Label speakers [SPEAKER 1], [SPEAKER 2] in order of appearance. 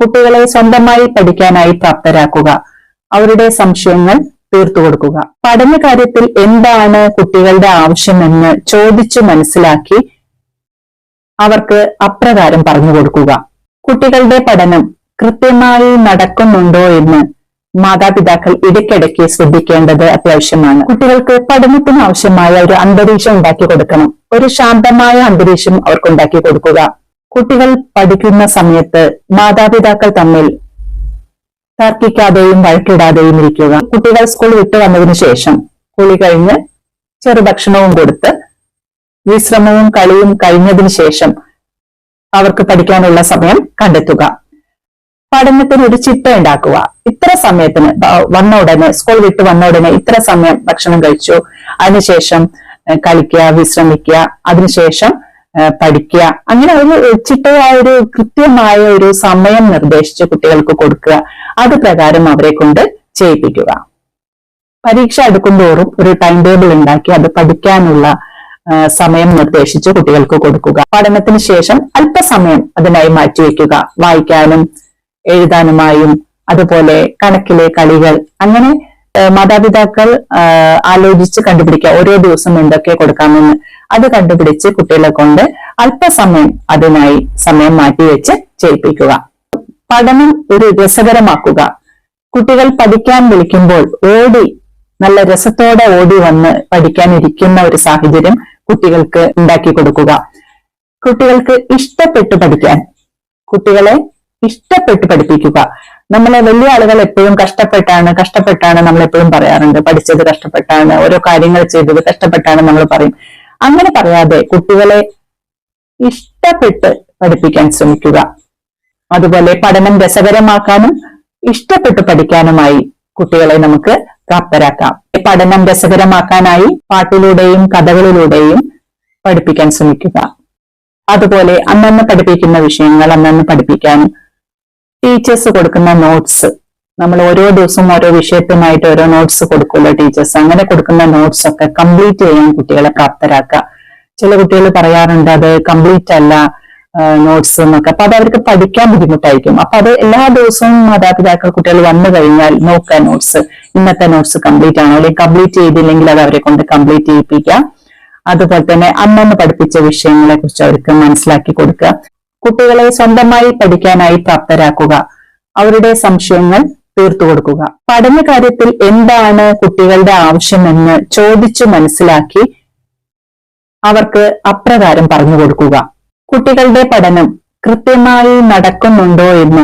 [SPEAKER 1] കുട്ടികളെ സ്വന്തമായി പഠിക്കാനായി പ്രാപ്തരാക്കുക. അവരുടെ സംശയങ്ങൾ തീർത്തു കൊടുക്കുക. പഠന കാര്യത്തിൽ എന്താണ് കുട്ടികളുടെ ആവശ്യമെന്ന് ചോദിച്ചു മനസ്സിലാക്കി അവർക്ക് അപ്രകാരം പറഞ്ഞു കൊടുക്കുക. കുട്ടികളുടെ പഠനം കൃത്യമായി നടക്കുന്നുണ്ടോ എന്ന് മാതാപിതാക്കൾ ഇടയ്ക്കിടയ്ക്ക് ശ്രദ്ധിക്കേണ്ടത് അത്യാവശ്യമാണ്. കുട്ടികൾക്ക് പഠനത്തിന് ആവശ്യമായ ഒരു അന്തരീക്ഷം ഉണ്ടാക്കി കൊടുക്കണം. ഒരു ശാന്തമായ അന്തരീക്ഷം അവർക്ക് ഉണ്ടാക്കി കൊടുക്കുക. കുട്ടികൾ പഠിക്കുന്ന സമയത്ത് മാതാപിതാക്കൾ തമ്മിൽ തർക്കിക്കാതെയും വഴക്കിടാതെയും ഇരിക്കുക. കുട്ടികൾ സ്കൂൾ വിട്ടു വന്നതിന് ശേഷം കുളി കഴിഞ്ഞ് ചെറുഭക്ഷണവും കൊടുത്ത് വിശ്രമവും കളിയും കഴിഞ്ഞതിന് ശേഷം അവർക്ക് പഠിക്കാനുള്ള സമയം കണ്ടെത്തുക. പഠനത്തിന് ഒരു ചിട്ട ഉണ്ടാക്കുക. ഇത്ര സമയത്തിന് വന്ന ഉടനെ സ്കൂൾ വിട്ട് വന്ന ഉടനെ ഇത്ര സമയം ഭക്ഷണം കഴിച്ചു, അതിനുശേഷം കളിക്കുക, വിശ്രമിക്കുക, അതിനുശേഷം പഠിക്കുക. അങ്ങനെ ഒരു ചിട്ടയായ ഒരു കൃത്യമായ ഒരു സമയം നിർദ്ദേശിച്ച് കുട്ടികൾക്ക് കൊടുക്കുക. അത് പ്രകാരം അവരെ കൊണ്ട് ചെയ്യിപ്പിക്കുക. പരീക്ഷ അടുക്കുന്തോറും ഒരു ടൈം ടേബിൾ ഉണ്ടാക്കി അത് പഠിക്കാനുള്ള സമയം നിർദ്ദേശിച്ച് കുട്ടികൾക്ക് കൊടുക്കുക. പഠനത്തിന് ശേഷം അല്പസമയം അതിനായി മാറ്റിവെക്കുക. വായിക്കാനും എഴുതാനുമായും അതുപോലെ കണക്കിലെ കളികൾ, അങ്ങനെ മാതാപിതാക്കൾ ആലോചിച്ച് കണ്ടുപിടിക്കുക ഓരോ ദിവസം എന്തൊക്കെ കൊടുക്കാമെന്ന്. അത് കണ്ടുപിടിച്ച് കുട്ടികളെ കൊണ്ട് അല്പസമയം അതിനായി സമയം മാറ്റിവെച്ച് ചെയ്യിപ്പിക്കുക. പഠനം ഒരു രസകരമാക്കുക. കുട്ടികൾ പഠിക്കാൻ വിളിക്കുമ്പോൾ ഓടി നല്ല രസത്തോടെ ഓടി വന്ന് പഠിക്കാനിരിക്കുന്ന ഒരു സാഹചര്യം കുട്ടികൾക്ക് ഉണ്ടാക്കി കൊടുക്കുക. കുട്ടികൾക്ക് ഇഷ്ടപ്പെട്ട് പഠിക്കാൻ കുട്ടികളെ ഇഷ്ടപ്പെട്ട് പഠിപ്പിക്കുക. നമ്മളെ വലിയ ആളുകൾ എപ്പോഴും കഷ്ടപ്പെട്ടാണ് നമ്മൾ എപ്പോഴും പറയാറുണ്ട്. പഠിച്ചത് കഷ്ടപ്പെട്ടാണ്, ഓരോ കാര്യങ്ങൾ ചെയ്തത് കഷ്ടപ്പെട്ടാണ് നമ്മൾ പറയും. അങ്ങനെ പറയാതെ കുട്ടികളെ ഇഷ്ടപ്പെട്ട് പഠിപ്പിക്കാൻ ശ്രമിക്കുക. അതുപോലെ പഠനം രസകരമാക്കാനും ഇഷ്ടപ്പെട്ട് പഠിക്കാനുമായി കുട്ടികളെ നമുക്ക് പ്രാപ്തരാക്കാം. പഠനം രസകരമാക്കാനായി പാട്ടിലൂടെയും കഥകളിലൂടെയും പഠിപ്പിക്കാൻ ശ്രമിക്കുക. അതുപോലെ അന്നന്ന് പഠിപ്പിക്കുന്ന വിഷയങ്ങൾ അന്നന്ന് പഠിപ്പിക്കാനും ടീച്ചേഴ്സ് കൊടുക്കുന്ന നോട്ട്സ്, നമ്മൾ ഓരോ ദിവസവും ഓരോ വിഷയത്തുമായിട്ട് ഓരോ നോട്ട്സ് കൊടുക്കുമല്ലോ ടീച്ചേഴ്സ്, അങ്ങനെ കൊടുക്കുന്ന നോട്ട്സ് ഒക്കെ കംപ്ലീറ്റ് ചെയ്യാൻ കുട്ടികളെ പ്രാപ്തരാക്കുക. ചില കുട്ടികൾ പറയാറുണ്ട് അത് കംപ്ലീറ്റ് അല്ല നോട്ട്സ് എന്നൊക്കെ. അപ്പൊ അത് അവർക്ക് പഠിക്കാൻ ബുദ്ധിമുട്ടായിരിക്കും. അപ്പൊ അത് എല്ലാ ദിവസവും മാതാപിതാക്കൾ കുട്ടികൾ വന്നു കഴിഞ്ഞാൽ നോക്കുക നോട്ട്സ്, ഇന്നത്തെ നോട്ട്സ് കംപ്ലീറ്റ് ആണോ, അല്ലെങ്കിൽ കംപ്ലീറ്റ് ചെയ്തില്ലെങ്കിൽ അത് അവരെ കൊണ്ട് കംപ്ലീറ്റ് ചെയ്യിപ്പിക്കുക. അതുപോലെ തന്നെ അന്നന്ന് പഠിപ്പിച്ച വിഷയങ്ങളെ കുറിച്ച് അവർക്ക് മനസ്സിലാക്കി കൊടുക്കുക. കുട്ടികളെ സ്വന്തമായി പഠിക്കാനായി പ്രാപ്തരാക്കുക. അവരുടെ സംശയങ്ങൾ തീർത്തു കൊടുക്കുക. പഠന കാര്യത്തിൽ എന്താണ് കുട്ടികളുടെ ആവശ്യമെന്ന് ചോദിച്ചു മനസ്സിലാക്കി അവർക്ക് അപ്രകാരം പറഞ്ഞു കൊടുക്കുക. കുട്ടികളുടെ പഠനം കൃത്യമായി നടക്കുന്നുണ്ടോ എന്ന്